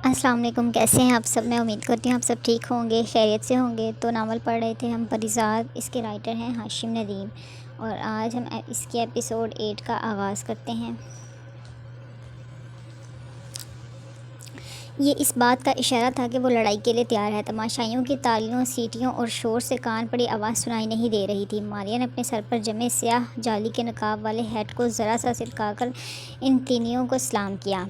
السلام علیکم، کیسے ہیں آپ سب؟ میں امید کرتی ہوں آپ سب ٹھیک ہوں گے، خیریت سے ہوں گے۔ تو ناول پڑھ رہے تھے ہم پریزاد، اس کے رائٹر ہیں ہاشم ندیم، اور آج ہم اس کے ایپیسوڈ 8 کا آغاز کرتے ہیں۔ یہ اس بات کا اشارہ تھا کہ وہ لڑائی کے لیے تیار ہے۔ تماشائیوں کی تالیوں، سیٹیوں اور شور سے کان پڑی آواز سنائی نہیں دے رہی تھی۔ ماریا نے اپنے سر پر جمے سیاہ جالی کے نقاب والے ہیٹ کو ذرا سا سلکا کر ان تینوں کو سلام کیا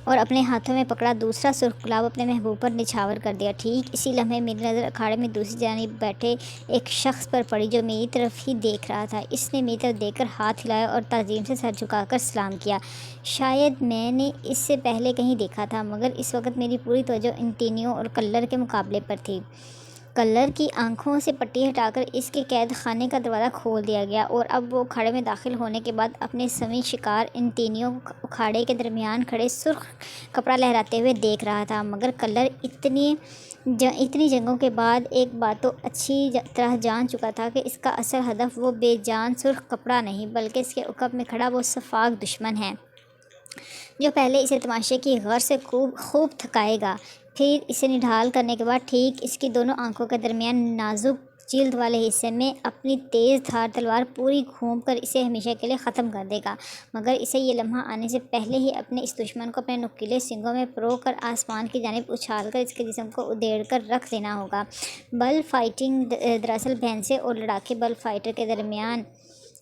اور اپنے ہاتھوں میں پکڑا دوسرا سرخ گلاب اپنے محبوب پر نچھاور کر دیا۔ ٹھیک اسی لمحے میری نظر اکھاڑے میں دوسری جانب بیٹھے ایک شخص پر پڑی جو میری طرف ہی دیکھ رہا تھا۔ اس نے میری طرف دیکھ کر ہاتھ ہلایا اور تعظیم سے سر جھکا کر سلام کیا۔ شاید میں نے اس سے پہلے کہیں دیکھا تھا، مگر اس وقت میری پوری توجہ ان تینوں اور کلر کے مقابلے پر تھی۔ کلر کی آنکھوں سے پٹی ہٹا کر اس کے قید خانے کا دروازہ کھول دیا گیا اور اب وہ اکھاڑے میں داخل ہونے کے بعد اپنے سمیع شکار ان تینوں اکھاڑے کے درمیان کھڑے سرخ کپڑا لہراتے ہوئے دیکھ رہا تھا۔ مگر کلر اتنی جنگوں کے بعد ایک بات تو اچھی طرح جان چکا تھا کہ اس کا اصل ہدف وہ بے جان سرخ کپڑا نہیں، بلکہ اس کے عقب میں کھڑا وہ سفاک دشمن ہے جو پہلے اسے تماشے کی غرض سے خوب تھکائے گا، پھر اسے نڈھال کرنے کے بعد ٹھیک اس کی دونوں آنکھوں کے درمیان نازک جلد والے حصے میں اپنی تیز دھار تلوار پوری گھوم کر اسے ہمیشہ کے لیے ختم کر دے گا۔ مگر اسے یہ لمحہ آنے سے پہلے ہی اپنے اس دشمن کو اپنے نوکیلے سنگوں میں پرو کر آسمان کی جانب اچھال کر اس کے جسم کو ادھیڑ کر رکھ دینا ہوگا۔ بل فائٹنگ دراصل بھینسے اور لڑاکے بل فائٹر کے درمیان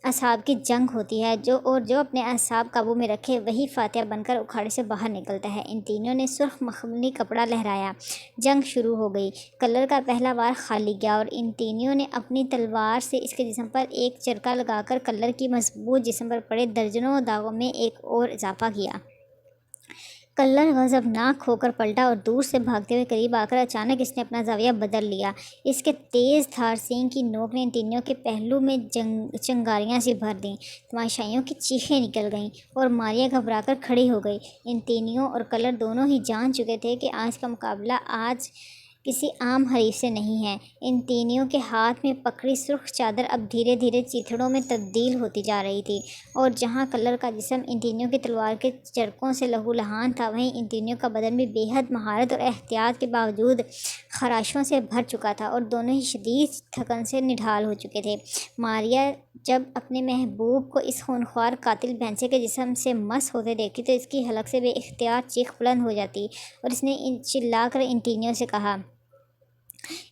اعصاب کی جنگ ہوتی ہے، جو اپنے اعصاب قابو میں رکھے وہی فاتح بن کر اکھاڑے سے باہر نکلتا ہے۔ ان تینوں نے سرخ مخملی کپڑا لہرایا، جنگ شروع ہو گئی۔ کلر کا پہلا وار خالی گیا اور ان تینوں نے اپنی تلوار سے اس کے جسم پر ایک چرکا لگا کر کلر کی مضبوط جسم پر پڑے درجنوں داغوں میں ایک اور اضافہ کیا۔ کلر غضبناک ہو کر پلٹا اور دور سے بھاگتے ہوئے قریب آ کر اچانک اس نے اپنا زاویہ بدل لیا۔ اس کے تیز دھار سینگ کی نوک نے ان تینوں کے پہلو میں چنگاریاں سی بھر دیں۔ تماشائیوں کی چیخیں نکل گئیں اور ماریا گھبرا کر کھڑی ہو گئی۔ ان تینوں اور کلر دونوں ہی جان چکے تھے کہ آج کا مقابلہ کسی عام حریف سے نہیں ہے۔ ان تینوں کے ہاتھ میں پکڑی سرخ چادر اب دھیرے دھیرے چیتھڑوں میں تبدیل ہوتی جا رہی تھی، اور جہاں کلر کا جسم ان تینوں کی تلوار کے چرکوں سے لہو لہان تھا، وہیں ان تینوں کا بدن بھی بے حد مہارت اور احتیاط کے باوجود خراشوں سے بھر چکا تھا اور دونوں ہی شدید تھکن سے نڈھال ہو چکے تھے۔ ماریا جب اپنے محبوب کو اس خونخوار قاتل بھینسے کے جسم سے مس ہوتے دیکھتی تو اس کی حلق سے بے اختیار چیخ بلند ہو جاتی اور اس نے چلا کر ان تینوں سے کہا،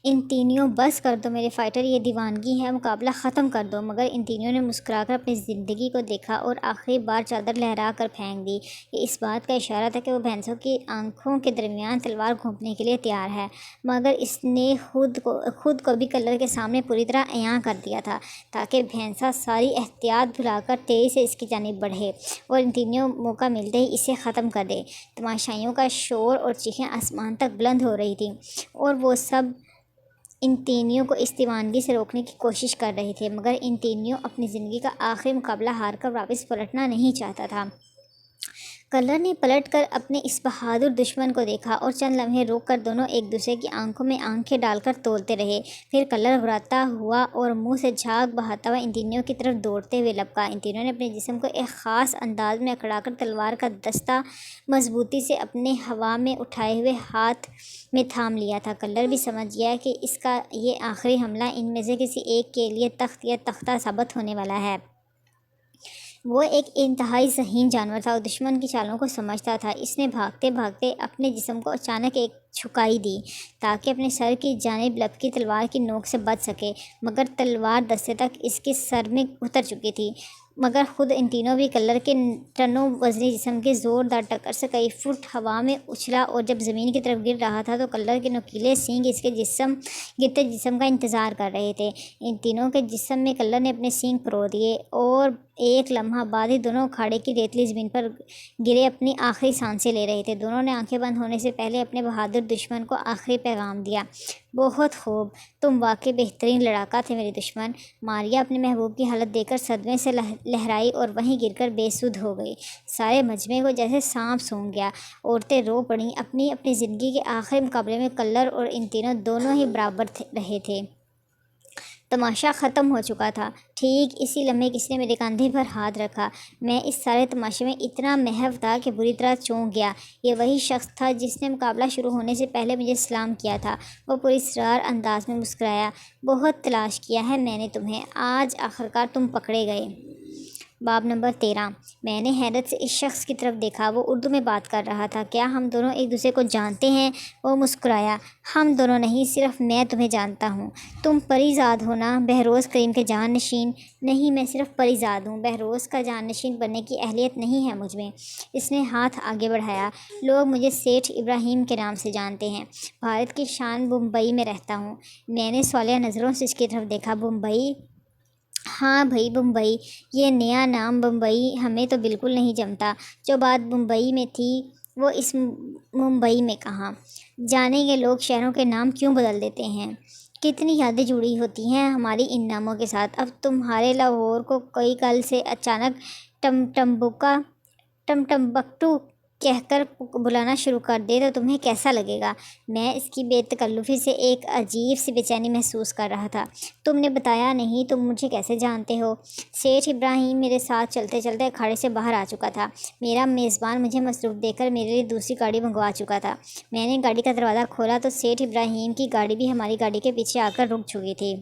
ان تینوں بس کر دو میرے فائٹر، یہ دیوانگی ہے، مقابلہ ختم کر دو۔ مگر ان تینوں نے مسکرا کر اپنی زندگی کو دیکھا اور آخری بار چادر لہرا کر پھینک دی۔ یہ اس بات کا اشارہ تھا کہ وہ بھینسوں کی آنکھوں کے درمیان تلوار گھونپنے کے لیے تیار ہے، مگر اس نے خود کو بھی کلر کے سامنے پوری طرح عیاں کر دیا تھا تاکہ بھینسا ساری احتیاط بھلا کر تیزی سے اس کی جانب بڑھے اور ان تینوں موقع ملتے ہی اسے ختم کر دے۔ تماشائیوں کا شور اور چیخیں آسمان تک بلند ہو رہی تھیں اور وہ سب ان تینوں کو اس دیوانگی سے روکنے کی کوشش کر رہے تھے، مگر ان تینوں اپنی زندگی کا آخری مقابلہ ہار کر واپس پلٹنا نہیں چاہتا تھا۔ کلر نے پلٹ کر اپنے اس بہادر دشمن کو دیکھا اور چند لمحے رک کر دونوں ایک دوسرے کی آنکھوں میں آنکھیں ڈال کر تولتے رہے۔ پھر کلر گھبراتا ہوا اور منہ سے جھاگ بہاتا ہوا ان تینوں کی طرف دوڑتے ہوئے لپکا۔ ان تینوں نے اپنے جسم کو ایک خاص انداز میں اکڑا کر تلوار کا دستہ مضبوطی سے اپنے ہوا میں اٹھائے ہوئے ہاتھ میں تھام لیا تھا۔ کلر بھی سمجھ گیا کہ اس کا یہ آخری حملہ ان میں سے کسی ایک کے لیے تخت یا تختہ ثابت ہونے والا ہے۔ وہ ایک انتہائی ذہین جانور تھا اور دشمن کی چالوں کو سمجھتا تھا۔ اس نے بھاگتے بھاگتے اپنے جسم کو اچانک ایک جھکائی دی تاکہ اپنے سر کی جانب لپکی تلوار کی نوک سے بچ سکے، مگر تلوار دستے تک اس کے سر میں اتر چکی تھی۔ مگر خود ان تینوں بھی کلر کے ٹنوں وزنی جسم کی زوردار ٹکر سے کئی فٹ ہوا میں اچھلا اور جب زمین کی طرف گر رہا تھا تو کلر کے نوکیلے سینگ اس کے گرتے جسم کا انتظار کر رہے تھے۔ ان تینوں کے جسم میں کلر نے اپنے سینگ پرو دیے اور ایک لمحہ بعد ہی دونوں اکھاڑے کی ریتلی زمین پر گرے اپنی آخری سانسیں لے رہے تھے۔ دونوں نے آنکھیں بند ہونے سے پہلے اپنے بہادر دشمن کو آخری پیغام دیا، بہت خوب، تم واقعی بہترین لڑاکا تھے میرے دشمن۔ ماریا اپنے محبوب کی حالت دیکھ کر صدمے سے لہرائی اور وہیں گر کر بے سدھ ہو گئی۔ سارے مجمع کو جیسے سانپ سونگھ گیا۔ عورتیں رو پڑیں۔ اپنی زندگی کے آخری مقابلے میں کلر اور ان تینوں دونوں ہی برابر رہے تھے۔ تماشا ختم ہو چکا تھا۔ ٹھیک اسی لمحے کسی نے میرے کندھے پر ہاتھ رکھا۔ میں اس سارے تماشے میں اتنا محو تھا کہ بری طرح چونک گیا۔ یہ وہی شخص تھا جس نے مقابلہ شروع ہونے سے پہلے مجھے سلام کیا تھا۔ وہ پراسرار انداز میں مسکرایا۔ بہت تلاش کیا ہے میں نے تمہیں، آج آخرکار تم پکڑے گئے۔ باب نمبر 13۔ میں نے حیرت سے اس شخص کی طرف دیکھا۔ وہ اردو میں بات کر رہا تھا۔ کیا ہم دونوں ایک دوسرے کو جانتے ہیں؟ وہ مسکرایا۔ ہم دونوں نہیں، صرف میں تمہیں جانتا ہوں۔ تم پری زاد ہو نا، بہروز کریم کے جانشین؟ نہیں، میں صرف پری زاد ہوں، بہروز کا جانشین بننے کی اہلیت نہیں ہے مجھ میں۔ اس نے ہاتھ آگے بڑھایا۔ لوگ مجھے سیٹھ ابراہیم کے نام سے جانتے ہیں۔ بھارت کی شان بمبئی میں رہتا ہوں۔ میں نے سوالیہ نظروں سے اس کی طرف دیکھا۔ بمبئی؟ ہاں بھائی، بمبئی۔ یہ نیا نام بمبئی ہمیں تو بالکل نہیں جمتا۔ جو بات بمبئی میں تھی وہ اس ممبئی میں کہاں؟ جانیں گے لوگ شہروں کے نام کیوں بدل دیتے ہیں؟ کتنی یادیں جڑی ہوتی ہیں ہماری ان ناموں کے ساتھ۔ اب تمہارے لاہور کو کوئی کل سے اچانک ٹمٹمبکٹو کہہ کر بلانا شروع کر دے تو تمہیں کیسا لگے گا؟ میں اس کی بے تکلفی سے ایک عجیب سی بے چینی محسوس کر رہا تھا۔ تم نے بتایا نہیں، تم مجھے کیسے جانتے ہو؟ سیٹھ ابراہیم میرے ساتھ چلتے چلتے اکھاڑے سے باہر آ چکا تھا۔ میرا میزبان مجھے مصروف دیکھ کر میرے لیے دوسری گاڑی منگوا چکا تھا۔ میں نے گاڑی کا دروازہ کھولا تو سیٹھ ابراہیم کی گاڑی بھی ہماری گاڑی کے پیچھے آ کر رک چکی تھی۔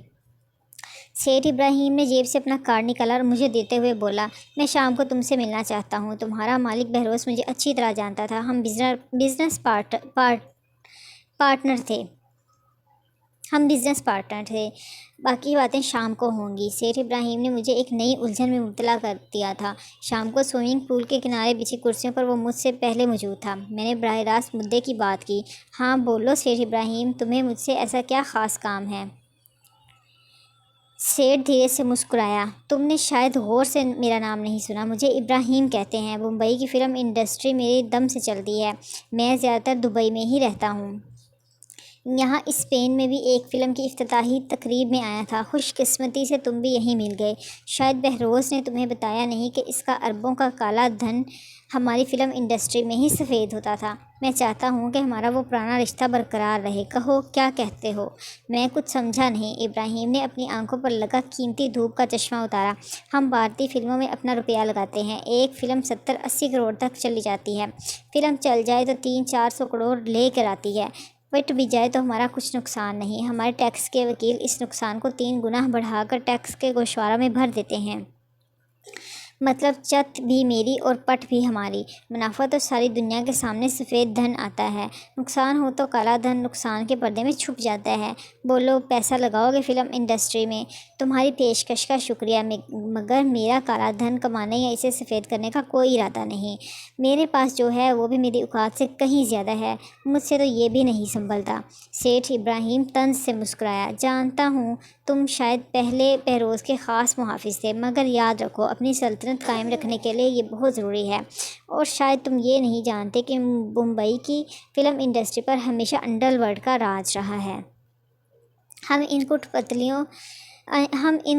سیٹھ ابراہیم نے جیب سے اپنا کارڈ نکالا اور مجھے دیتے ہوئے بولا، میں شام کو تم سے ملنا چاہتا ہوں۔ تمہارا مالک بہروز مجھے اچھی طرح جانتا تھا۔ ہم بزنس پارٹنر تھے۔ باقی باتیں شام کو ہوں گی۔ سیٹھ ابراہیم نے مجھے ایک نئی الجھن میں مبتلا کر دیا تھا۔ شام کو سوئمنگ پول کے کنارے بچھی کرسیوں پر وہ مجھ سے پہلے موجود تھا۔ میں نے براہ راست مدعے کی بات کی۔ ہاں بولو سیٹھ ابراہیم، تمہیں مجھ سے ایسا کیا خاص کام ہے؟ سیٹھ دھیرے سے مسکرایا۔ تم نے شاید غور سے میرا نام نہیں سنا۔ مجھے ابراہیم کہتے ہیں۔ ممبئی کی فلم انڈسٹری میرے دم سے چلتی ہے۔ میں زیادہ تر دبئی میں ہی رہتا ہوں۔ یہاں اسپین میں بھی ایک فلم کی افتتاحی تقریب میں آیا تھا۔ خوش قسمتی سے تم بھی یہیں مل گئے۔ شاید بہروز نے تمہیں بتایا نہیں کہ اس کا اربوں کا کالا دھن ہماری فلم انڈسٹری میں ہی سفید ہوتا تھا۔ میں چاہتا ہوں کہ ہمارا وہ پرانا رشتہ برقرار رہے۔ کہو کیا کہتے ہو؟ میں کچھ سمجھا نہیں۔ ابراہیم نے اپنی آنکھوں پر لگا قیمتی دھوپ کا چشمہ اتارا۔ ہم بھارتی فلموں میں اپنا روپیہ لگاتے ہیں۔ ایک فلم 70-80 کروڑ تک چلی جاتی ہے۔ فلم چل جائے تو 300-400 کروڑ لے کر آتی ہے۔ پٹ بھی جائے تو ہمارا کچھ نقصان نہیں۔ ہمارے ٹیکس کے وکیل اس نقصان کو 3 گنا بڑھا کر ٹیکس کے گوشوارہ میں بھر دیتے ہیں۔ مطلب چت بھی میری اور پٹ بھی ہماری۔ منافع تو ساری دنیا کے سامنے سفید دھن آتا ہے، نقصان ہو تو کالا دھن نقصان کے پردے میں چھپ جاتا ہے۔ بولو پیسہ لگاؤ گے فلم انڈسٹری میں؟ تمہاری پیشکش کا شکریہ، مگر میرا کالا دھن کمانے یا اسے سفید کرنے کا کوئی ارادہ نہیں۔ میرے پاس جو ہے وہ بھی میری اوقات سے کہیں زیادہ ہے۔ مجھ سے تو یہ بھی نہیں سنبھلتا۔ سیٹھ ابراہیم طنز سے مسکرایا۔ جانتا ہوں تم شاید پہلے بہروز کے خاص محافظ تھے، مگر یاد رکھو اپنی سلطنت قائم رکھنے کے لیے یہ بہت ضروری ہے۔ اور شاید تم یہ نہیں جانتے کہ ممبئی کی فلم انڈسٹری پر ہمیشہ انڈر ورلڈ کا راج رہا ہے۔ ہم ان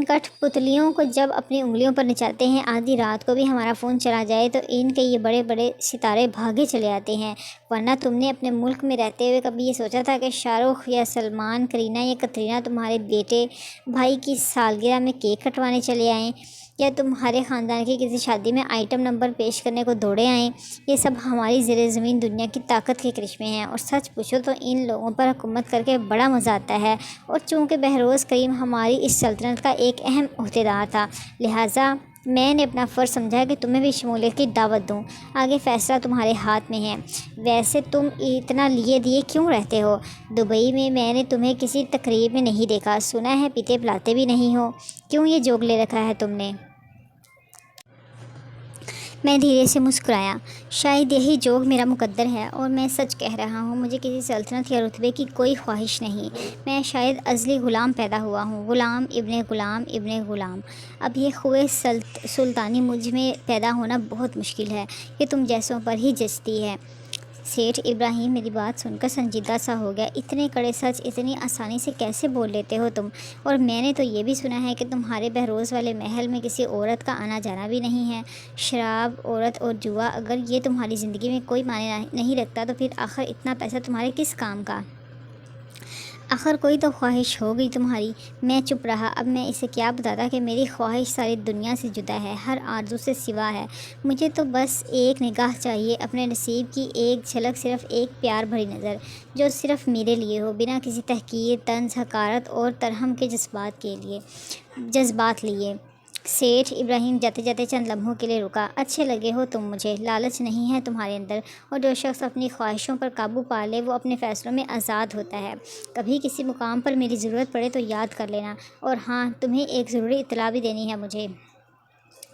کٹھ پتلیوں کو جب اپنی انگلیوں پر نچالتے ہیں، آدھی رات کو بھی ہمارا فون چلا جائے تو ان کے یہ بڑے بڑے ستارے بھاگے چلے آتے ہیں۔ ورنہ تم نے اپنے ملک میں رہتے ہوئے کبھی یہ سوچا تھا کہ شاہ رخ یا سلمان، کرینہ یا کترینہ تمہارے بیٹے بھائی کی سالگرہ میں کیک کٹوانے چلے آئیں، یا تمہارے خاندان کی کسی شادی میں آئٹم نمبر پیش کرنے کو دوڑے آئیں؟ یہ سب ہماری زیر زمین دنیا کی طاقت کے کرشمے ہیں، اور سچ پوچھو تو ان لوگوں پر حکومت کر کے بڑا مزہ آتا ہے۔ اور چونکہ بہروز کریم ہماری اس سلطنت کا ایک اہم عہدیدار تھا، لہٰذا میں نے اپنا فرض سمجھا کہ تمہیں بھی شمولیت کی دعوت دوں۔ آگے فیصلہ تمہارے ہاتھ میں ہے۔ ویسے تم اتنا لیے دیے کیوں رہتے ہو؟ دبئی میں نے تمہیں کسی تقریب میں نہیں دیکھا، سنا ہے پیتے پلاتے بھی نہیں ہو۔ کیوں یہ جوگ لے رکھا ہے تم نے؟ میں دھیرے سے مسکرایا۔ شاید یہی جوگ میرا مقدر ہے، اور میں سچ کہہ رہا ہوں۔ مجھے کسی سلطنت یا رتبے کی کوئی خواہش نہیں۔ میں شاید ازلی غلام پیدا ہوا ہوں، غلام ابن غلام ابن غلام۔ اب یہ خوئے سلطانی مجھ میں پیدا ہونا بہت مشکل ہے، یہ تم جیسوں پر ہی جچتی ہے۔ سیٹھ ابراہیم میری بات سن کر سنجیدہ سا ہو گیا۔ اتنے کڑے سچ اتنی آسانی سے کیسے بول لیتے ہو تم؟ اور میں نے تو یہ بھی سنا ہے کہ تمہارے بہروز والے محل میں کسی عورت کا آنا جانا بھی نہیں ہے۔ شراب، عورت اور جوا، اگر یہ تمہاری زندگی میں کوئی معنی نہیں رکھتا تو پھر آخر اتنا پیسہ تمہارے کس کام کا؟ آخر کوئی تو خواہش ہو گئی تمہاری۔ میں چپ رہا۔ اب میں اسے کیا بتاتا کہ میری خواہش ساری دنیا سے جدا ہے، ہر آرزو سے سوا ہے۔ مجھے تو بس ایک نگاہ چاہیے، اپنے نصیب کی ایک جھلک، صرف ایک پیار بھری نظر جو صرف میرے لیے ہو، بنا کسی تحقیر، طنز، حقارت اور ترحم کے جذبات لیے۔ سیٹھ ابراہیم جاتے جاتے چند لمحوں کے لیے رکا۔ اچھے لگے ہو تم مجھے، لالچ نہیں ہے تمہارے اندر، اور جو شخص اپنی خواہشوں پر قابو پا لے وہ اپنے فیصلوں میں آزاد ہوتا ہے۔ کبھی کسی مقام پر میری ضرورت پڑے تو یاد کر لینا۔ اور ہاں، تمہیں ایک ضروری اطلاع بھی دینی ہے مجھے۔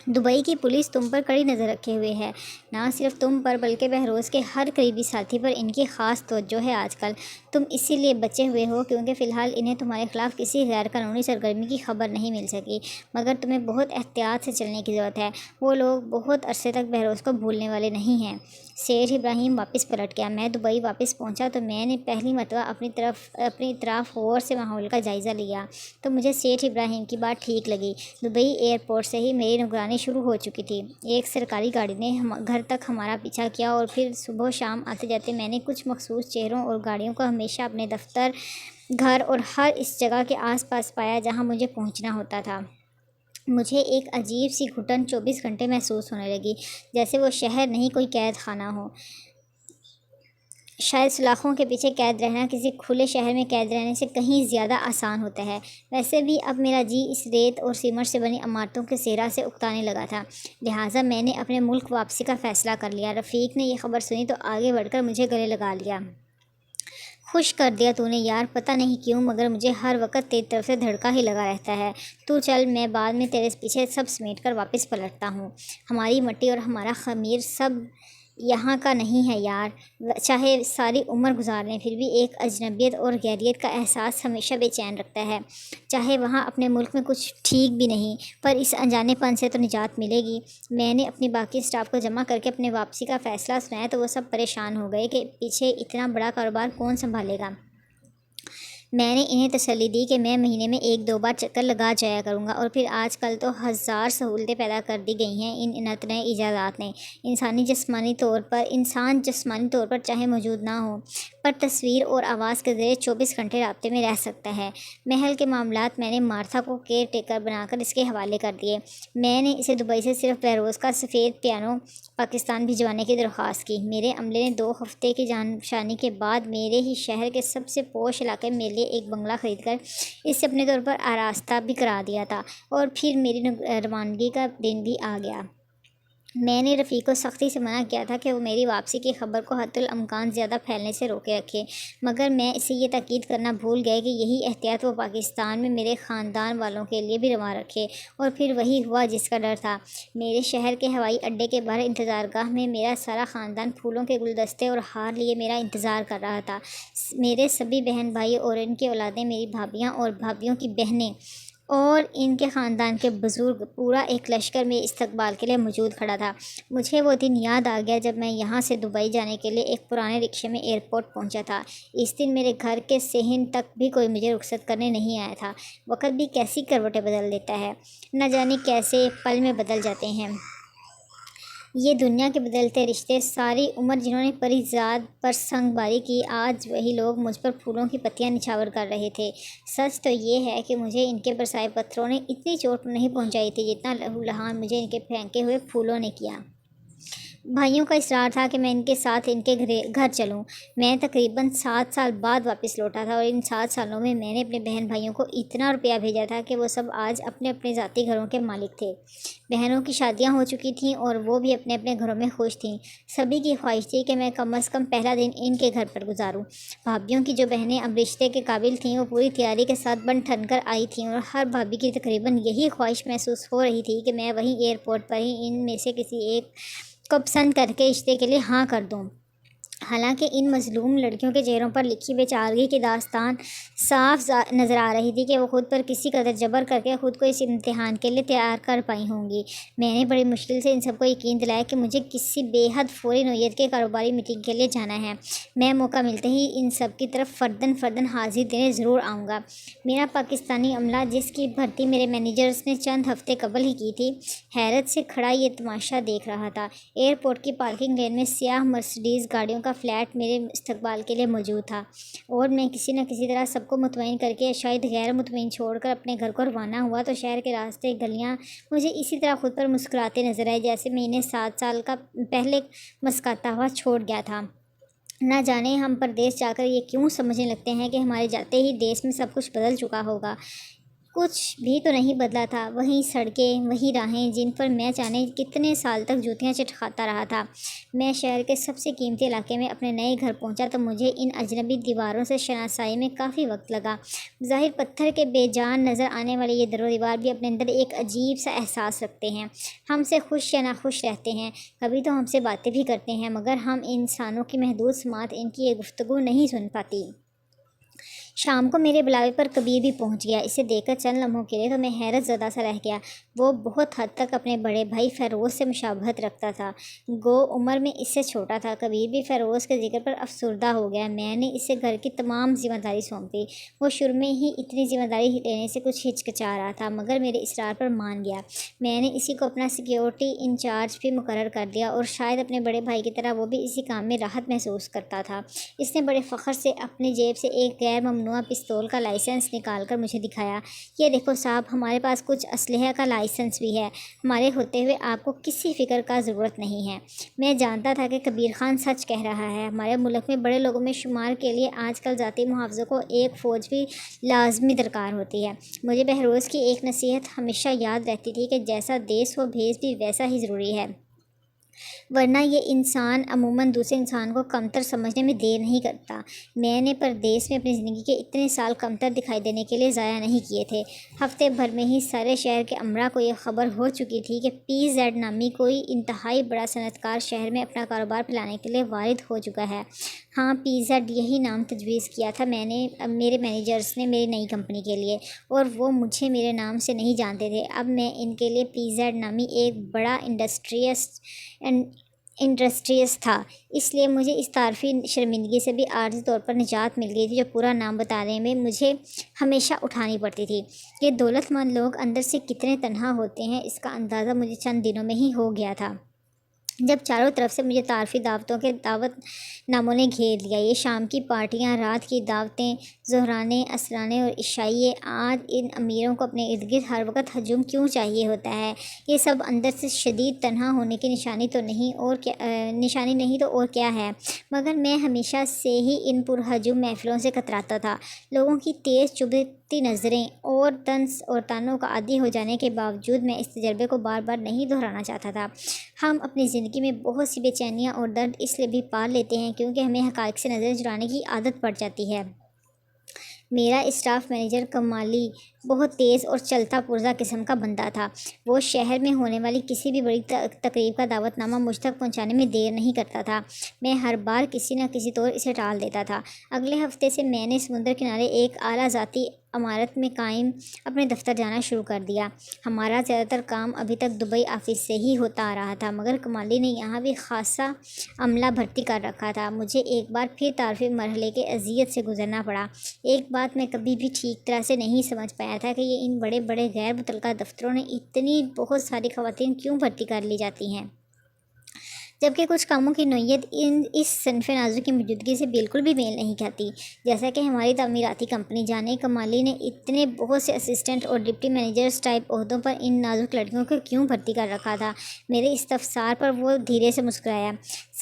دبئی کی پولیس تم پر کڑی نظر رکھے ہوئے ہے، نہ صرف تم پر بلکہ بہروز کے ہر قریبی ساتھی پر ان کی خاص توجہ ہے آج کل۔ تم اسی لیے بچے ہوئے ہو کیونکہ فی الحال انہیں تمہارے خلاف کسی غیر قانونی سرگرمی کی خبر نہیں مل سکی، مگر تمہیں بہت احتیاط سے چلنے کی ضرورت ہے۔ وہ لوگ بہت عرصے تک بہروز کو بھولنے والے نہیں ہیں۔ سیٹھ ابراہیم واپس پلٹ گیا۔ میں دبئی واپس پہنچا تو میں نے پہلی مرتبہ اپنی اطراف غور سے ماحول کا جائزہ لیا تو مجھے سیٹھ ابراہیم کی بات ٹھیک لگی۔ دبئی ایئرپورٹ سے ہی میری نگرانی شروع ہو چکی تھی۔ ایک سرکاری گاڑی نے گھر تک ہمارا پیچھا کیا اور پھر صبح و شام آتے جاتے میں نے کچھ مخصوص چہروں اور گاڑیوں کو ہمیشہ اپنے دفتر، گھر اور ہر اس جگہ کے آس پاس پایا جہاں مجھے پہنچنا ہوتا تھا۔ مجھے ایک عجیب سی گھٹن 24 گھنٹے محسوس ہونے لگی، جیسے وہ شہر نہیں کوئی قید خانہ ہو۔ شاید سلاخوں کے پیچھے قید رہنا کسی کھلے شہر میں قید رہنے سے کہیں زیادہ آسان ہوتا ہے۔ ویسے بھی اب میرا جی اس ریت اور سیمنٹ سے بنی عمارتوں کے صحرا سے اکتانے لگا تھا، لہٰذا میں نے اپنے ملک واپسی کا فیصلہ کر لیا۔ رفیق نے یہ خبر سنی تو آگے بڑھ کر مجھے گلے لگا لیا۔ خوش کر دیا تو نے یار، پتہ نہیں کیوں مگر مجھے ہر وقت تیری طرف سے دھڑکا ہی لگا رہتا ہے۔ تو چل، میں بعد میں تیرے پیچھے سب سمیٹ کر واپس پلٹتا ہوں۔ ہماری مٹی اور ہمارا خمیر سب یہاں کا نہیں ہے یار، چاہے ساری عمر گزار لیں پھر بھی ایک اجنبیت اور غیریت کا احساس ہمیشہ بے چین رکھتا ہے۔ چاہے وہاں اپنے ملک میں کچھ ٹھیک بھی نہیں، پر اس انجانے پن سے تو نجات ملے گی۔ میں نے اپنی باقی اسٹاف کو جمع کر کے اپنے واپسی کا فیصلہ سنایا تو وہ سب پریشان ہو گئے کہ پیچھے اتنا بڑا کاروبار کون سنبھالے گا۔ میں نے انہیں تسلی دی کہ میں مہینے میں 1-2 بار چکر لگا جایا کروں گا، اور پھر آج کل تو ہزار سہولتیں پیدا کر دی گئی ہیں ان نئے ایجادات نے۔ انسان جسمانی طور پر چاہے موجود نہ ہو، پر تصویر اور آواز کے ذریعے 24 گھنٹے رابطے میں رہ سکتا ہے۔ محل کے معاملات میں نے مارتھا کو کیئر ٹیکر بنا کر اس کے حوالے کر دیے۔ میں نے اسے دبئی سے صرف بہروز کا سفید پیانو پاکستان بھجوانے کی درخواست کی۔ میرے عملے نے 2 ہفتے کی جانفشانی کے بعد میرے ہی شہر کے سب سے پوش علاقے میں لیے ایک بنگلہ خرید کر اسے اپنے طور پر آراستہ بھی کرا دیا تھا، اور پھر میری روانگی کا دن بھی آ گیا۔ میں نے رفیق کو سختی سے منع کیا تھا کہ وہ میری واپسی کی خبر کو حتی الامکان زیادہ پھیلنے سے روکے رکھے، مگر میں اسے یہ تاکید کرنا بھول گئے کہ یہی احتیاط وہ پاکستان میں میرے خاندان والوں کے لیے بھی روا رکھے، اور پھر وہی ہوا جس کا ڈر تھا۔ میرے شہر کے ہوائی اڈے کے باہر انتظارگاہ میں میرا سارا خاندان پھولوں کے گلدستے اور ہار لیے میرا انتظار کر رہا تھا۔ میرے سبھی بہن بھائی اور ان کی اولادیں، میری بھابیاں اور بھابھیوں کی بہنیں اور ان کے خاندان کے بزرگ، پورا ایک لشکر میں استقبال کے لیے موجود کھڑا تھا۔ مجھے وہ دن یاد آ گیا جب میں یہاں سے دبئی جانے کے لیے ایک پرانے رکشے میں ایئرپورٹ پہنچا تھا۔ اس دن میرے گھر کے صحن تک بھی کوئی مجھے رخصت کرنے نہیں آیا تھا۔ وقت بھی کیسی کروٹیں بدل دیتا ہے، نہ جانے کیسے پل میں بدل جاتے ہیں یہ دنیا کے بدلتے رشتے۔ ساری عمر جنہوں نے پری زاد پر سنگ باری کی، آج وہی لوگ مجھ پر پھولوں کی پتیاں نچھاور کر رہے تھے۔ سچ تو یہ ہے کہ مجھے ان کے برسائے پتھروں نے اتنی چوٹ نہیں پہنچائی تھی جتنا لہو لہان مجھے ان کے پھینکے ہوئے پھولوں نے کیا۔ بھائیوں کا اصرار تھا کہ میں ان کے ساتھ ان کے گھر چلوں۔ میں تقریباً 7 سال بعد واپس لوٹا تھا، اور ان 7 سالوں میں میں نے اپنے بہن بھائیوں کو اتنا روپیہ بھیجا تھا کہ وہ سب آج اپنے اپنے ذاتی گھروں کے مالک تھے۔ بہنوں کی شادیاں ہو چکی تھیں اور وہ بھی اپنے اپنے گھروں میں خوش تھیں۔ سبھی کی خواہش تھی کہ میں کم از کم پہلا دن ان کے گھر پر گزاروں۔ بھابھیوں کی جو بہنیں اب رشتے کے قابل تھیں وہ پوری تیاری کے ساتھ بن ٹھن کر آئی تھیں، اور ہر بھابھی کی تقریباً یہی خواہش محسوس ہو رہی تھی کہ میں وہیں ایئرپورٹ پر ہی ان میں سے کسی ایک کو پسند کر کے رشتے کے لیے ہاں کر دوں۔ حالانکہ ان مظلوم لڑکیوں کے چہروں پر لکھی بیچارگی کی داستان صاف نظر آ رہی تھی کہ وہ خود پر کسی قدر جبر کر کے خود کو اس امتحان کے لیے تیار کر پائی ہوں گی۔ میں نے بڑی مشکل سے ان سب کو یقین دلایا کہ مجھے کسی بے حد فوری نوعیت کے کاروباری میٹنگ کے لیے جانا ہے۔ میں موقع ملتے ہی ان سب کی طرف فرداً حاضری دینے ضرور آؤں گا۔ میرا پاکستانی عملہ، جس کی بھرتی میرے مینیجرز نے چند ہفتے قبل ہی کی تھی، حیرت سے کھڑا یہ تماشا دیکھ رہا تھا۔ ایئرپورٹ کی پارکنگ لین میں سیاہ مرسڈیز گاڑیوں کا کا فلیٹ میرے استقبال کے لیے موجود تھا، اور میں کسی نہ کسی طرح سب کو مطمئن کر کے شاید غیر مطمئن چھوڑ کر اپنے گھر کو روانہ ہوا تو شہر کے راستے گلیاں مجھے اسی طرح خود پر مسکراتے نظر آئے جیسے میں انہیں 7 سال کا پہلے مسکاتا ہوا چھوڑ گیا تھا۔ نہ جانے ہم پردیس جا کر یہ کیوں سمجھنے لگتے ہیں کہ ہمارے جاتے ہی دیس میں سب کچھ بدل چکا ہوگا۔ کچھ بھی تو نہیں بدلا تھا، وہی سڑکیں، وہی راہیں جن پر میں جانے کتنے سال تک جوتیاں چٹکاتا رہا تھا۔ میں شہر کے سب سے قیمتی علاقے میں اپنے نئے گھر پہنچا تو مجھے ان اجنبی دیواروں سے شناسائی میں کافی وقت لگا۔ ظاہر پتھر کے بے جان نظر آنے والے یہ در و دیوار بھی اپنے اندر ایک عجیب سا احساس رکھتے ہیں، ہم سے خوش یا ناخوش رہتے ہیں، کبھی تو ہم سے باتیں بھی کرتے ہیں، مگر ہم انسانوں کی محدود سماعت ان کی یہ گفتگو نہیں سن پاتی۔ شام کو میرے بلاوے پر کبیر بھی پہنچ گیا۔ اسے دیکھ کر چند لمحوں کے لیے تو میں حیرت زدہ سا رہ گیا۔ وہ بہت حد تک اپنے بڑے بھائی فیروز سے مشابہت رکھتا تھا، گو عمر میں اس سے چھوٹا تھا۔ کبیر بھی فیروز کے ذکر پر افسردہ ہو گیا۔ میں نے اسے گھر کی تمام ذمہ داری سونپ دی۔ وہ شروع میں ہی اتنی ذمہ داری لینے سے کچھ ہچکچا رہا تھا، مگر میرے اصرار پر مان گیا۔ میں نے اسی کو اپنا سیکیورٹی انچارج بھی مقرر کر دیا، اور شاید اپنے بڑے بھائی کی طرح وہ بھی اسی کام میں راحت محسوس کرتا تھا۔ اس نے بڑے فخر سے اپنی جیب سے ایک غیر ممنوعہ پستول کا لائسنس نکال کر مجھے دکھایا۔ یہ دیکھو صاحب، ہمارے پاس کچھ اسلحے کا لائسنس بھی ہے، ہمارے ہوتے ہوئے آپ کو کسی فکر کا ضرورت نہیں ہے۔ میں جانتا تھا کہ کبیر خان سچ کہہ رہا ہے۔ ہمارے ملک میں بڑے لوگوں میں شمار کے لیے آج کل ذاتی محافظوں کو ایک فوج بھی لازمی درکار ہوتی ہے۔ مجھے بہروز کی ایک نصیحت ہمیشہ یاد رہتی تھی کہ جیسا دیس ہو بھیس بھی ویسا ہی ضروری ہے، ورنہ یہ انسان عموماً دوسرے انسان کو کمتر سمجھنے میں دیر نہیں کرتا۔ میں نے پردیس میں اپنی زندگی کے اتنے سال کمتر دکھائی دینے کے لیے ضائع نہیں کیے تھے۔ ہفتے بھر میں ہی سارے شہر کے امراء کو یہ خبر ہو چکی تھی کہ PZ نامی کوئی انتہائی بڑا صنعت کار شہر میں اپنا کاروبار پھیلانے کے لیے وارد ہو چکا ہے۔ ہاں، PZ یہی نام تجویز کیا تھا میرے مینیجرز نے میری نئی کمپنی کے لیے، اور وہ مجھے میرے نام سے نہیں جانتے تھے۔ اب میں ان کے لیے PZ نامی ایک بڑا انڈسٹریز تھا، اس لیے مجھے اس تعارفی شرمندگی سے بھی عارضی طور پر نجات مل گئی تھی جو پورا نام بتانے میں مجھے ہمیشہ اٹھانی پڑتی تھی۔ یہ دولت مند لوگ اندر سے کتنے تنہا ہوتے ہیں، اس کا اندازہ مجھے چند دنوں میں ہی ہو گیا تھا جب چاروں طرف سے مجھے تعارفی دعوتوں کے دعوت ناموں نے گھیر لیا۔ یہ شام کی پارٹیاں، رات کی دعوتیں، ظہرانے، عصرانے اور عشائیے، آج ان امیروں کو اپنے ارد گرد ہر وقت ہجوم کیوں چاہیے ہوتا ہے؟ یہ سب اندر سے شدید تنہا ہونے کی نشانی نہیں تو اور کیا ہے؟ مگر میں ہمیشہ سے ہی ان پرہجوم محفلوں سے کتراتا تھا۔ لوگوں کی تیز چبھتی نظریں اور طنز اور طعنوں کا عادی ہو جانے کے باوجود میں اس تجربے کو بار بار نہیں دہرانا چاہتا تھا۔ ہم اپنی زندگی میں بہت سی بے چینیاں اور درد اس لیے بھی پال لیتے ہیں کیونکہ ہمیں حقائق سے نظریں چرانے کی عادت پڑ جاتی ہے۔ میرا اسٹاف مینیجر کمالی بہت تیز اور چلتا پرزہ قسم کا بندہ تھا۔ وہ شہر میں ہونے والی کسی بھی بڑی تقریب کا دعوت نامہ مجھ تک پہنچانے میں دیر نہیں کرتا تھا۔ میں ہر بار کسی نہ کسی طور اسے ٹال دیتا تھا۔ اگلے ہفتے سے میں نے سمندر کنارے ایک اعلیٰ ذاتی عمارت میں قائم اپنے دفتر جانا شروع کر دیا۔ ہمارا زیادہ تر کام ابھی تک دبئی آفس سے ہی ہوتا آ رہا تھا، مگر کمالی نے یہاں بھی خاصا عملہ بھرتی کر رکھا تھا۔ مجھے ایک بار پھر تعارفی مرحلے کے اذیت سے گزرنا پڑا۔ ایک بات میں کبھی بھی ٹھیک طرح سے نہیں سمجھ پایا تھا کہ یہ ان بڑے بڑے غیر متعلقہ دفتروں نے اتنی بہت ساری خواتین کیوں بھرتی کر لی جاتی ہیں، جبکہ کچھ کاموں کی نوعیت اس صنف نازک کی موجودگی سے بالکل بھی میل نہیں کھاتی، جیسا کہ ہماری تعمیراتی کمپنی۔ جانے کمالی نے اتنے بہت سے اسسٹنٹ اور ڈپٹی مینیجرز ٹائپ عہدوں پر ان نازک لڑکیوں کو کیوں بھرتی کر رکھا تھا؟ میرے استفسار پر وہ دھیرے سے مسکرایا۔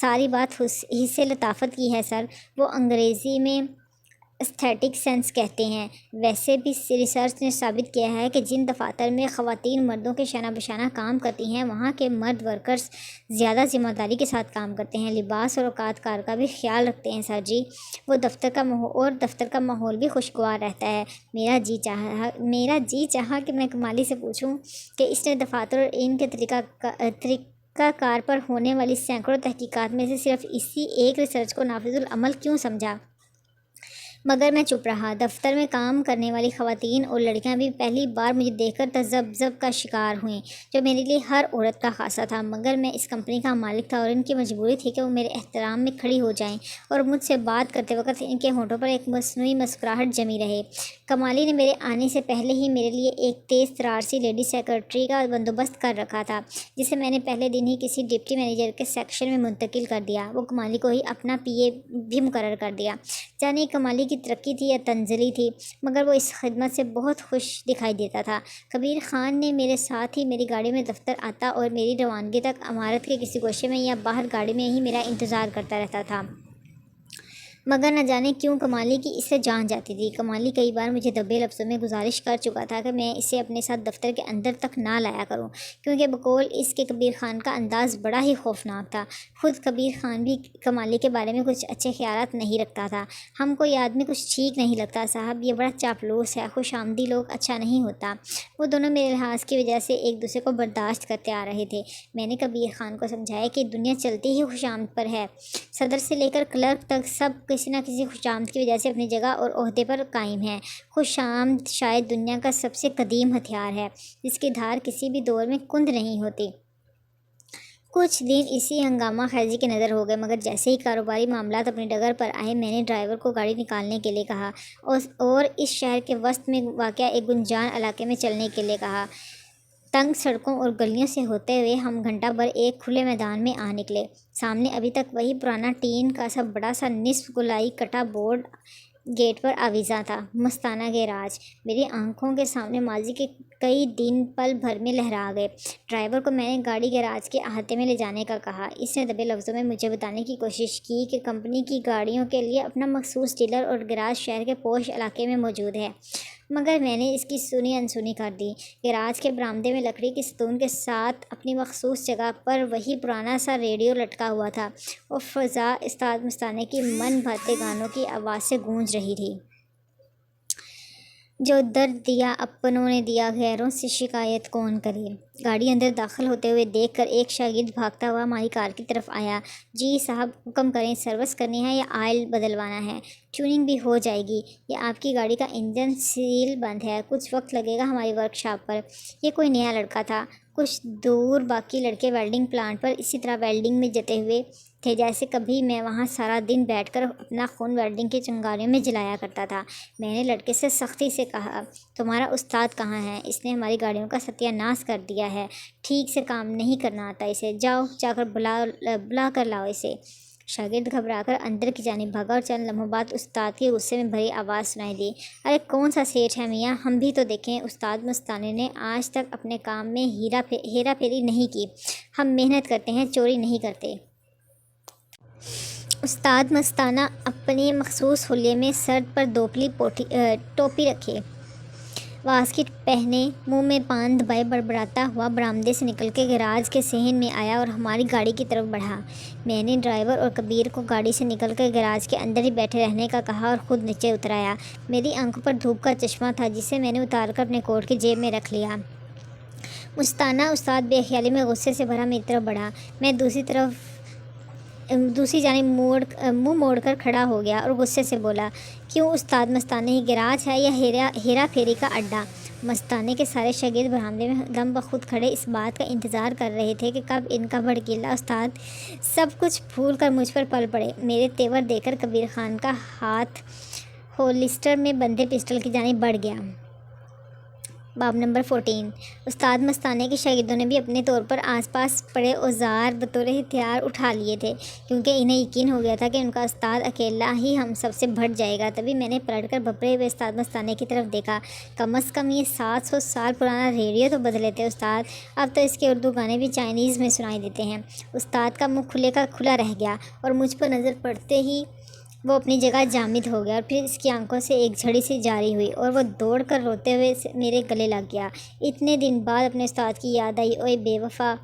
ساری بات حسِ لطافت کی ہے سر، وہ انگریزی میں ایستھیٹک سینس کہتے ہیں۔ ویسے بھی ریسرچ نے ثابت کیا ہے کہ جن دفاتر میں خواتین مردوں کے شانہ بشانہ کام کرتی ہیں وہاں کے مرد ورکرز زیادہ ذمہ داری کے ساتھ کام کرتے ہیں، لباس اور اوقات کار کا بھی خیال رکھتے ہیں سر جی، وہ دفتر کا ماحول بھی خوشگوار رہتا ہے۔ میرا جی چاہا کہ میں کمالی سے پوچھوں کہ اس نے دفاتر اور ان کے طریقہ کار پر ہونے والی سینکڑوں تحقیقات میں سے صرف اسی ایک ریسرچ کو نافذ العمل کیوں سمجھا؟ مگر میں چپ رہا۔ دفتر میں کام کرنے والی خواتین اور لڑکیاں بھی پہلی بار مجھے دیکھ کر تذبذب کا شکار ہوئیں، جو میرے لیے ہر عورت کا خاصہ تھا، مگر میں اس کمپنی کا مالک تھا اور ان کی مجبوری تھی کہ وہ میرے احترام میں کھڑی ہو جائیں اور مجھ سے بات کرتے وقت ان کے ہونٹوں پر ایک مصنوعی مسکراہٹ جمی رہے۔ کمالی نے میرے آنے سے پہلے ہی میرے لیے ایک تیز ترار سی لیڈی سیکرٹری کا بندوبست کر رکھا تھا، جسے میں نے پہلے دن ہی کسی ڈپٹی مینیجر کے سیکشن میں منتقل کر دیا۔ وہ کمالی کو ہی اپنا پی اے بھی مقرر کر دیا۔ جانے کمالی کی ترقی تھی یا تنزلی تھی، مگر وہ اس خدمت سے بہت خوش دکھائی دیتا تھا۔ کبیر خان نے میرے ساتھ ہی میری گاڑی میں دفتر آتا اور میری روانگی تک عمارت کے کسی گوشے میں یا باہر گاڑی میں ہی میرا انتظار کرتا رہتا تھا، مگر نہ جانے کیوں کمالی کی اس سے جان جاتی تھی۔ کمالی کئی بار مجھے دبے لفظوں میں گزارش کر چکا تھا کہ میں اسے اپنے ساتھ دفتر کے اندر تک نہ لایا کروں، کیونکہ بقول اس کے کبیر خان کا انداز بڑا ہی خوفناک تھا۔ خود کبیر خان بھی کمالی کے بارے میں کچھ اچھے خیالات نہیں رکھتا تھا۔ ہم کو یہ آدمی کچھ ٹھیک نہیں لگتا صاحب، یہ بڑا چاپلوس ہے، خوش آمدی لوگ اچھا نہیں ہوتا۔ وہ دونوں میرے لحاظ کی وجہ سے ایک دوسرے کو برداشت کرتے آ رہے تھے۔ میں نے کبیر خان کو سمجھایا کہ دنیا چلتی ہی خوش آمد پر ہے، صدر سے لے کر کلرک تک سب کسی نہ کسی خوش آمد کی وجہ سے اپنی جگہ اور عہدے پر قائم ہیں۔ خوش آمد شاید دنیا کا سب سے قدیم ہتھیار ہے، جس کی دھار کسی بھی دور میں کند نہیں ہوتی۔ کچھ دن اسی ہنگامہ خیزی کی نظر ہو گئے، مگر جیسے ہی کاروباری معاملات اپنی ڈگر پر آئے، میں نے ڈرائیور کو گاڑی نکالنے کے لیے کہا اور اس شہر کے وسط میں واقع ایک گنجان علاقے میں چلنے کے لیے کہا۔ تنگ سڑکوں اور گلیوں سے ہوتے ہوئے ہم گھنٹہ بھر ایک کھلے میدان میں آ نکلے۔ سامنے ابھی تک وہی پرانا ٹین کا سا بڑا سا نصف گولائی کٹا بورڈ گیٹ پر آویزاں تھا، مستانہ گیراج۔ میری آنکھوں کے سامنے ماضی کے کئی دن پل بھر میں لہرا گئے۔ ڈرائیور کو میں نے گاڑی گیراج کے احاطے میں لے جانے کا کہا۔ اس نے دبے لفظوں میں مجھے بتانے کی کوشش کی کہ کمپنی کی گاڑیوں کے لیے اپنا مخصوص ڈیلر اور گیراج شہر کے پوش علاقے میں موجود ہے، مگر میں نے اس کی سنی انسنی کر دی۔ گیراج کے برآمدے میں لکڑی کے ستون کے ساتھ اپنی مخصوص جگہ پر وہی پرانا سا ریڈیو لٹکا ہوا تھا اور فضا استاد مستانہ کی من بھاتے گانوں کی آواز سے گونج رہی تھی۔ جو درد دیا اپنوں نے دیا، غیروں سے شکایت کون کرے۔ گاڑی اندر داخل ہوتے ہوئے دیکھ کر ایک شاگرد بھاگتا ہوا ہماری کار کی طرف آیا۔ جی صاحب حکم کریں، سروس کرنی ہے یا آئل بدلوانا ہے؟ ٹیوننگ بھی ہو جائے گی۔ یہ آپ کی گاڑی کا انجن سیل بند ہے، کچھ وقت لگے گا ہماری ورک شاپ پر۔ یہ کوئی نیا لڑکا تھا۔ کچھ دور باقی لڑکے ویلڈنگ پلانٹ پر اسی طرح ویلڈنگ میں جتے ہوئے تھے جیسے کبھی میں وہاں سارا دن بیٹھ کر اپنا خون ویلڈنگ کی چنگاریوں میں جلایا کرتا تھا۔ میں نے لڑکے سے سختی سے کہا، تمہارا استاد کہاں ہے؟ اس نے ہماری گاڑیوں کا ستیہ ناش کر دیا ہے، ٹھیک سے کام نہیں کرنا آتا اسے، جاؤ جا کر بلا کر لاؤ اسے۔ شاگرد گھبرا کر اندر کی جانب بھاگا اور چند لمحوں بعد استاد کی غصے میں بھری آواز سنائی دی، ارے کون سا سیٹھ ہے میاں، ہم بھی تو دیکھیں۔ استاد مستانہ نے آج تک اپنے کام میں ہیرا پھیری نہیں کی، ہم محنت کرتے ہیں، چوری نہیں کرتے۔ استاد مستانہ اپنے مخصوص حلیے میں سر پر دوپلی ٹوپی رکھے، واسکٹ پہنے، منہ میں پان دبائے بڑبڑاتا ہوا برآمدے سے نکل کے گیراج کے صحن میں آیا اور ہماری گاڑی کی طرف بڑھا۔ میں نے ڈرائیور اور کبیر کو گاڑی سے نکل کر گیراج کے اندر ہی بیٹھے رہنے کا کہا اور خود نیچے اتر آیا۔ میری آنکھوں پر دھوپ کا چشمہ تھا جسے میں نے اتار کر اپنے کوٹ کی جیب میں رکھ لیا۔ مستانہ استاد بے خیالی میں غصے سے بھرا میری طرف بڑھا۔ میں دوسری جانب منہ موڑ کر کھڑا ہو گیا اور غصے سے بولا، کیوں استاد مستانہ، یہ گیراج ہے یا ہیرا پھیری کا اڈہ؟ مستانہ کے سارے شاگرد برآمدے میں دم بخود کھڑے اس بات کا انتظار کر رہے تھے کہ کب ان کا بھڑکیلا استاد سب کچھ بھول کر مجھ پر پل پڑے۔ میرے تیور دیکھ کر کبیر خان کا ہاتھ ہولسٹر میں بندھے پسٹل کی جانب بڑھ گیا۔ باب نمبر 14۔ استاد مستانہ کے شاگردوں نے بھی اپنے طور پر آس پاس پڑے اوزار بطور ہتھیار اٹھا لیے تھے، کیونکہ انہیں یقین ہو گیا تھا کہ ان کا استاد اکیلا ہی ہم سب سے بھٹ جائے گا۔ تبھی میں نے پلٹ کر بھپرے ہوئے استاد مستانہ کی طرف دیکھا، کم از کم یہ 700 سال پرانا ریڈیو تو بدلے تھے استاد، اب تو اس کے اردو گانے بھی چائنیز میں سنائی دیتے ہیں۔ استاد کا منہ کھلے کا کھلا رہ گیا اور مجھ پر نظر پڑتے ہی وہ اپنی جگہ جامد ہو گیا اور پھر اس کی آنکھوں سے ایک جھڑی سی جاری ہوئی اور وہ دوڑ کر روتے ہوئے میرے گلے لگ گیا۔ اتنے دن بعد اپنے استاد کی یاد آئی، اوئے بے وفا،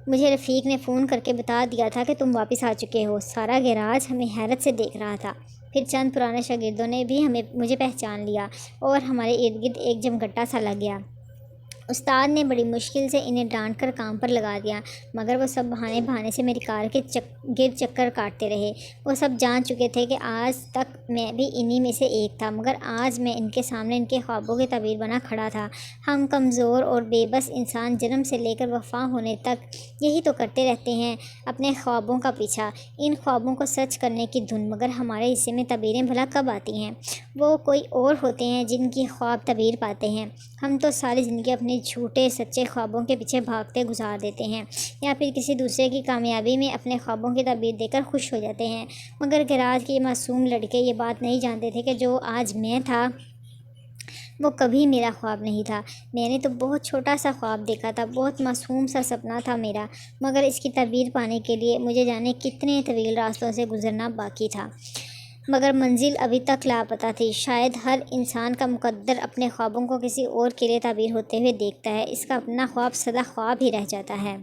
مجھے رفیق نے فون کر کے بتا دیا تھا کہ تم واپس آ چکے ہو۔ سارا گیراج ہمیں حیرت سے دیکھ رہا تھا۔ پھر چند پرانے شاگردوں نے بھی مجھے پہچان لیا اور ہمارے ارد گرد ایک جمگٹا سا لگ گیا۔ استاد نے بڑی مشکل سے انہیں ڈانٹ کر کام پر لگا دیا، مگر وہ سب بہانے سے میری کار کے گرد چکر کاٹتے رہے۔ وہ سب جان چکے تھے کہ آج تک میں بھی انہی میں سے ایک تھا، مگر آج میں ان کے سامنے ان کے خوابوں کی تعبیر بنا کھڑا تھا۔ ہم کمزور اور بے بس انسان جنم سے لے کر وفات ہونے تک یہی تو کرتے رہتے ہیں، اپنے خوابوں کا پیچھا، ان خوابوں کو سچ کرنے کی دھن، مگر ہمارے حصے میں تعبیریں بھلا کب آتی ہیں؟ وہ کوئی اور ہوتے ہیں جن کی خواب تعبیر پاتے ہیں۔ ہم تو ساری زندگی اپنے جھوٹے سچے خوابوں کے پیچھے بھاگتے گزار دیتے ہیں، یا پھر کسی دوسرے کی کامیابی میں اپنے خوابوں کی تعبیر دے کر خوش ہو جاتے ہیں۔ مگر گراج کے یہ معصوم لڑکے یہ بات نہیں جانتے تھے کہ جو آج میں تھا وہ کبھی میرا خواب نہیں تھا۔ میں نے تو بہت چھوٹا سا خواب دیکھا تھا، بہت معصوم سا سپنا تھا میرا، مگر اس کی تعبیر پانے کے لیے مجھے جانے کتنے طویل راستوں سے گزرنا باقی تھا، مگر منزل ابھی تک لاپتہ تھی۔ شاید ہر انسان کا مقدر اپنے خوابوں کو کسی اور کے لیے تعبیر ہوتے ہوئے دیکھتا ہے، اس کا اپنا خواب سدا خواب ہی رہ جاتا ہے۔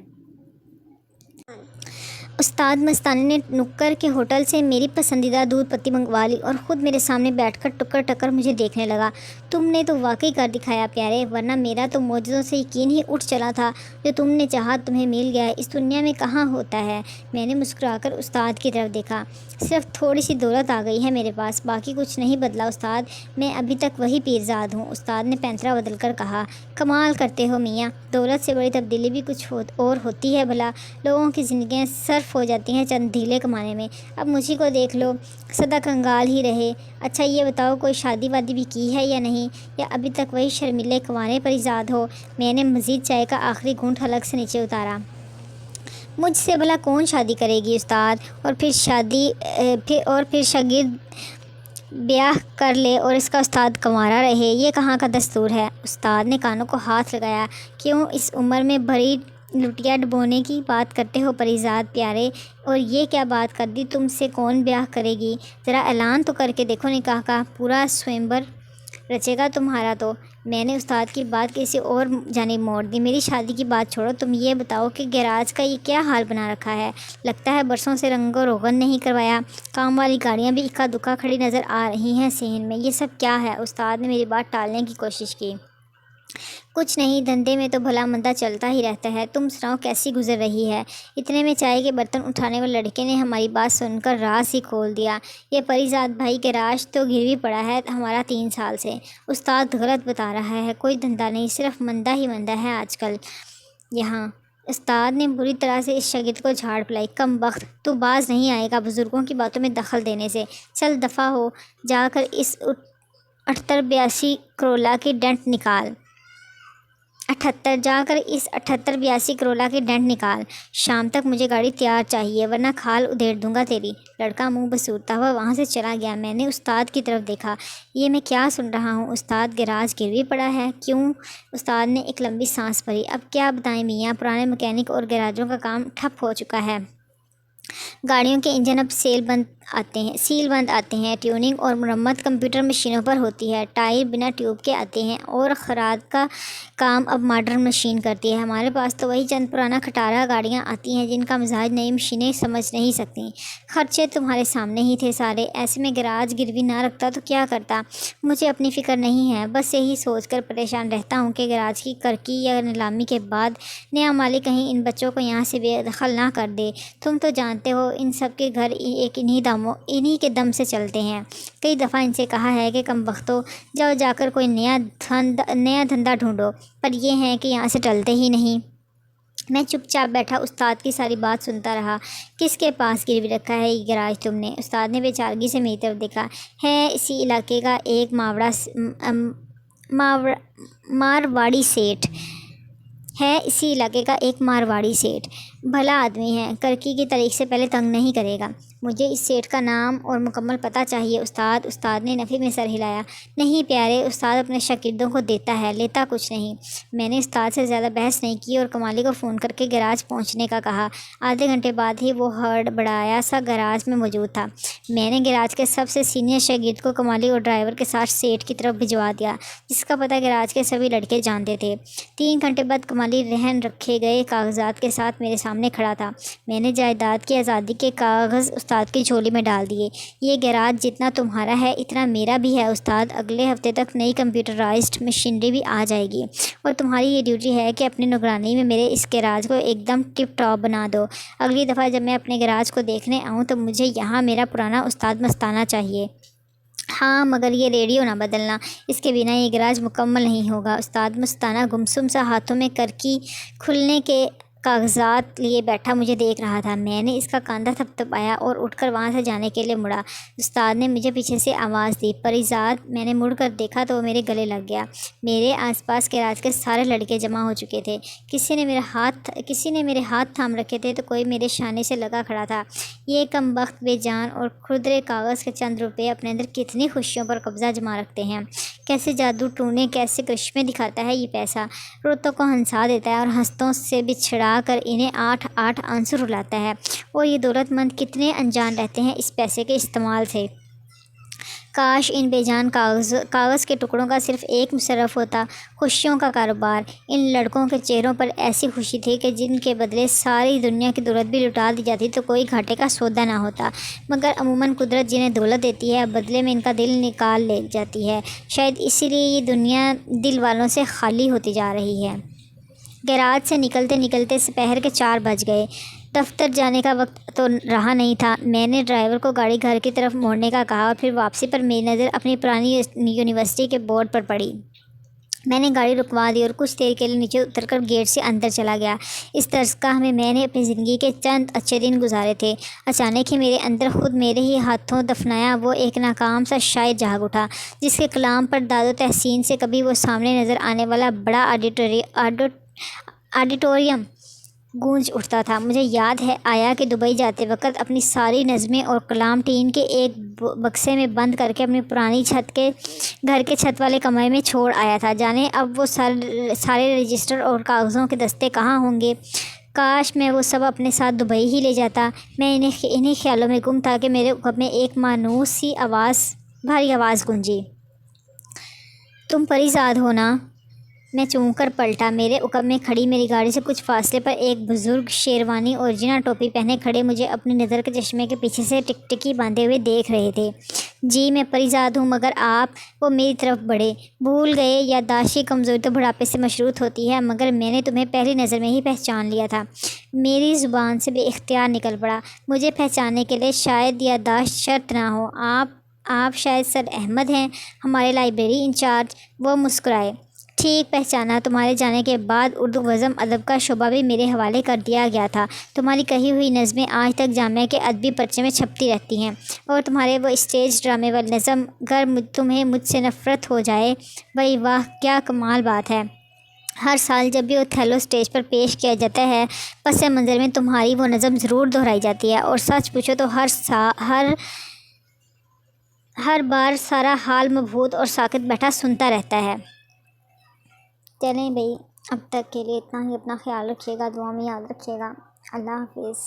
استاد مستانی نے نکر کے ہوٹل سے میری پسندیدہ دودھ پتی منگوا لی اور خود میرے سامنے بیٹھ کر ٹکر ٹکر مجھے دیکھنے لگا۔ تم نے تو واقعی کر دکھایا پیارے، ورنہ میرا تو معجزوں سے یقین ہی اٹھ چلا تھا۔ جو تم نے چاہا تمہیں مل گیا، اس دنیا میں کہاں ہوتا ہے؟ میں نے مسکرا کر استاد کی طرف دیکھا۔ صرف تھوڑی سی دولت آ گئی ہے میرے پاس، باقی کچھ نہیں بدلا استاد، میں ابھی تک وہی پیرزاد ہوں۔ استاد نے پینترا بدل کر کہا۔ کمال کرتے ہو میاں، دولت سے بڑی تبدیلی بھی کچھ اور ہوتی ہے بھلا۔ لوگوں کی زندگیاں صرف ہو جاتی ہیں چند ڈھیلے کمانے میں، اب مجھے کو دیکھ لو، سدا کنگال ہی رہے۔ اچھا یہ بتاؤ، کوئی شادی وادی بھی کی ہے یا نہیں، یا ابھی تک وہی شرمیلے کنوارے پریزاد ہو؟ میں نے مزید چائے کا آخری گھونٹ حلق سے نیچے اتارا۔ مجھ سے بھلا کون شادی کرے گی استاد، اور پھر شاگرد بیاہ کر لے اور اس کا استاد کنوارا رہے، یہ کہاں کا دستور ہے؟ استاد نے کانوں کو ہاتھ لگایا۔ کیوں اس عمر میں بھری لٹیا ڈبونے کی بات کرتے ہو پریزاد پیارے، اور یہ کیا بات کر دی، تم سے کون بیاہ کرے گی؟ ذرا اعلان تو کر کے دیکھو نکاح کا، پورا سوئمبر رچے گا تمہارا تو۔ میں نے استاد کی بات کسی اور جانب موڑ دی۔ میری شادی کی بات چھوڑو، تم یہ بتاؤ کہ گیراج کا یہ کیا حال بنا رکھا ہے؟ لگتا ہے برسوں سے رنگ و روغن نہیں کروایا، کام والی گاڑیاں بھی اکا دکا کھڑی نظر آ رہی ہیں صحن میں، یہ سب کیا ہے؟ استاد نے میری بات ٹالنے کی کوشش کی۔ کچھ نہیں، دھندے میں تو بھلا مندہ چلتا ہی رہتا ہے، تم سناؤ کیسی گزر رہی ہے؟ اتنے میں چائے کے برتن اٹھانے والے لڑکے نے ہماری بات سن کر راز ہی کھول دیا۔ یہ پریزاد بھائی گیراج تو گروی پڑا ہے ہمارا 3 سال سے۔ استاد غلط بتا رہا ہے، کوئی دھندا نہیں، صرف مندہ ہی مندہ ہے آج کل یہاں۔ استاد نے بری طرح سے اس شاگرد کو جھاڑ پلائی۔ کم بخت، تو باز نہیں آئے گا بزرگوں کی باتوں میں دخل دینے سے، چل دفعہ ہو، جا کر اس 78-82 کرولا کی ڈنٹ نکال۔ 78-82 کرولا کی ڈنٹ نکال، شام تک مجھے گاڑی تیار چاہیے، ورنہ کھال ادھیڑ دوں گا تیری۔ لڑکا منہ بسورتا ہوا وہاں سے چلا گیا۔ میں نے استاد کی طرف دیکھا۔ یہ میں کیا سن رہا ہوں؟ استاد گیراج گروی پڑا ہے؟ کیوں؟ استاد نے ایک لمبی سانس بھری۔ اب کیا بتائیں میاں، پرانے مکینک اور گیراجوں کا کام ٹھپ ہو چکا ہے، گاڑیوں کے انجن اب سیل بند آتے ہیں، ٹیوننگ اور مرمت کمپیوٹر مشینوں پر ہوتی ہے، ٹائر بنا ٹیوب کے آتے ہیں، اور خراد کا کام اب ماڈرن مشین کرتی ہے۔ ہمارے پاس تو وہی چند پرانا کھٹارہ گاڑیاں آتی ہیں جن کا مزاج نئی مشینیں سمجھ نہیں سکتیں۔ خرچے تمہارے سامنے ہی تھے سارے، ایسے میں گیراج گروی نہ رکھتا تو کیا کرتا؟ مجھے اپنی فکر نہیں ہے، بس یہی سوچ کر پریشان رہتا ہوں کہ گیراج کی کرکی یا نیلامی کے بعد نیا مالک کہیں ان بچوں کو یہاں سے بے دخل نہ کر دے۔ تم تو جانتے ہو ان سب کے گھر انہی کے دم سے چلتے ہیں۔ کئی دفعہ ان سے کہا ہے کہ کم بختو، جاؤ جا کر کوئی نیا دھندا ڈھونڈو، پر یہ ہیں کہ یہاں سے ٹلتے ہی نہیں۔ میں چپ چاپ بیٹھا استاد کی ساری بات سنتا رہا۔ کس کے پاس گروی رکھا ہے یہ گیراج تم نے؟ استاد نے بے چارگی سے میری طرف دیکھا۔ ہے اسی علاقے کا ایک مارواڑی سیٹ، بھلا آدمی ہے، کرکی کی تاریخ سے پہلے تنگ نہیں کرے گا۔ مجھے اس سیٹ کا نام اور مکمل پتہ چاہیے استاد نے نفی میں سر ہلایا۔ نہیں پیارے، استاد اپنے شاگردوں کو دیتا ہے، لیتا کچھ نہیں۔ میں نے استاد سے زیادہ بحث نہیں کی اور کمالی کو فون کر کے گیراج پہنچنے کا کہا۔ آدھے گھنٹے بعد ہی وہ ہڑبڑایا سا گیراج میں موجود تھا۔ میں نے گیراج کے سب سے سینئر شاگرد کو کمالی اور ڈرائیور کے ساتھ سیٹ کی طرف بھجوا دیا، جس کا پتہ گیراج کے سبھی لڑکے جانتے تھے۔ 3 گھنٹے بعد کمالی رہن رکھے گئے کاغذات کے ساتھ میرے سامنے کھڑا تھا۔ میں نے جائیداد کی آزادی کے کاغذ استاد کی جھولی میں ڈال دیے۔ یہ گیراج جتنا تمہارا ہے اتنا میرا بھی ہے استاد، اگلے ہفتے تک نئی کمپیوٹرائزڈ مشینری بھی آ جائے گی اور تمہاری یہ ڈیوٹی ہے کہ اپنی نگرانی میں میرے اس گیراج کو ایک دم ٹپ ٹاپ بنا دو۔ اگلی دفعہ جب میں اپنے گیراج کو دیکھنے آؤں تو مجھے یہاں میرا پرانا استاد مستانہ چاہیے۔ ہاں مگر یہ ریڈیو نہ بدلنا، اس کے بنا یہ گیراج مکمل نہیں ہوگا۔ استاد مستانہ گمسم سا ہاتھوں میں کرکی کھلنے کے کاغذات لیے بیٹھا مجھے دیکھ رہا تھا۔ میں نے اس کا کاندھا تھپتھپایا اور اٹھ کر وہاں سے جانے کے لیے مڑا۔ استاد نے مجھے پیچھے سے آواز دی، پریزاد۔ میں نے مڑ کر دیکھا تو وہ میرے گلے لگ گیا۔ میرے آس پاس گیراج کے سارے لڑکے جمع ہو چکے تھے۔ کسی نے میرے ہاتھ تھام رکھے تھے تو کوئی میرے شانے سے لگا کھڑا تھا۔ یہ کم بخت بے جان اور کھردرے کاغذ کے چند روپے اپنے اندر کتنی خوشیوں پر قبضہ جما رکھتے ہیں۔ کیسے جادو ٹونے، کیسے کرشمے دکھاتا ہے یہ پیسہ۔ روتوں کو ہنسا دیتا ہے اور ہنستوں سے بچھڑا کر انہیں 8 آنسو رلاتا ہے۔ اور یہ دولت مند کتنے انجان رہتے ہیں اس پیسے کے استعمال سے۔ کاش ان بے جان کاغذ کے ٹکڑوں کا صرف ایک مصرف ہوتا۔ خوشیوں کا کاروبار۔ ان لڑکوں کے چہروں پر ایسی خوشی تھی کہ جن کے بدلے ساری دنیا کی دولت بھی لٹا دی جاتی تو کوئی گھاٹے کا سودا نہ ہوتا۔ مگر عموماً قدرت جنہیں دولت دیتی ہے بدلے میں ان کا دل نکال لے جاتی ہے۔ شاید اسی لیے یہ دنیا دل والوں سے خالی ہوتی جا رہی ہے۔ گیراج سے نکلتے نکلتے سپہر کے 4 بج گئے۔ دفتر جانے کا وقت تو رہا نہیں تھا۔ میں نے ڈرائیور کو گاڑی گھر کی طرف موڑنے کا کہا اور پھر واپسی پر میری نظر اپنی پرانی یونیورسٹی کے بورڈ پر پڑی۔ میں نے گاڑی رکوا دی اور کچھ دیر کے لیے نیچے اتر کر گیٹ سے اندر چلا گیا۔ اس درسگاہ میں نے اپنی زندگی کے چند اچھے دن گزارے تھے۔ اچانک ہی میرے اندر خود میرے ہی ہاتھوں دفنایا وہ ایک ناکام سا شاعر جاگ اٹھا، جس کے کلام پر داد و تحسین سے کبھی وہ سامنے نظر آنے والا بڑا آڈیٹوریم گونج اٹھتا تھا۔ مجھے یاد آیا کہ دبئی جاتے وقت اپنی ساری نظمیں اور کلام ٹین کے ایک بکسے میں بند کر کے اپنی پرانی گھر کے چھت والے کمرے میں چھوڑ آیا تھا۔ جانے اب وہ سارے رجسٹر اور کاغذوں کے دستے کہاں ہوں گے۔ کاش میں وہ سب اپنے ساتھ دبئی ہی لے جاتا۔ میں انہی خیالوں میں گم تھا کہ میرے عقب میں ایک مانوس سی بھاری آواز گونجی، تم پریزاد ہو نا؟ میں چونک کر پلٹا۔ میرے عقب میں کھڑی میری گاڑی سے کچھ فاصلے پر ایک بزرگ شیروانی اور جینا ٹوپی پہنے کھڑے مجھے اپنی نظر کے چشمے کے پیچھے سے ٹکٹکی باندھے ہوئے دیکھ رہے تھے۔ جی میں پریزاد ہوں، مگر آپ؟ وہ میری طرف بڑھے۔ بھول گئے؟ یادداشت کی کمزوری تو بڑھاپے سے مشروط ہوتی ہے، مگر میں نے تمہیں پہلی نظر میں ہی پہچان لیا تھا۔ میری زبان سے بے اختیار نکل پڑا، مجھے پہچاننے کے لیے شاید یادداشت شرط نہ ہو۔ آپ شاید سر احمد ہیں، ہمارے لائبریری انچارج۔ وہ مسکرائے۔ ٹھیک پہچانا، تمہارے جانے کے بعد اردو نظم ادب کا شعبہ بھی میرے حوالے کر دیا گیا تھا۔ تمہاری کہی ہوئی نظمیں آج تک جامعہ کے ادبی پرچے میں چھپتی رہتی ہیں، اور تمہارے وہ اسٹیج ڈرامے والی نظم گر تمہیں مجھ سے نفرت ہو جائے، بھائی واہ کیا کمال بات ہے۔ ہر سال جب بھی اوتھیلو اسٹیج پر پیش کیا جاتا ہے پس منظر میں تمہاری وہ نظم ضرور دہرائی جاتی ہے، اور سچ پوچھو تو ہر بار سارا حال مبہوت اور ساکت بیٹھا سنتا رہتا ہے۔ چلیں بھئی، اب تک کے لیے اتنا ہی۔ اپنا خیال رکھیے گا، دعا میں یاد رکھیے گا۔ اللہ حافظ۔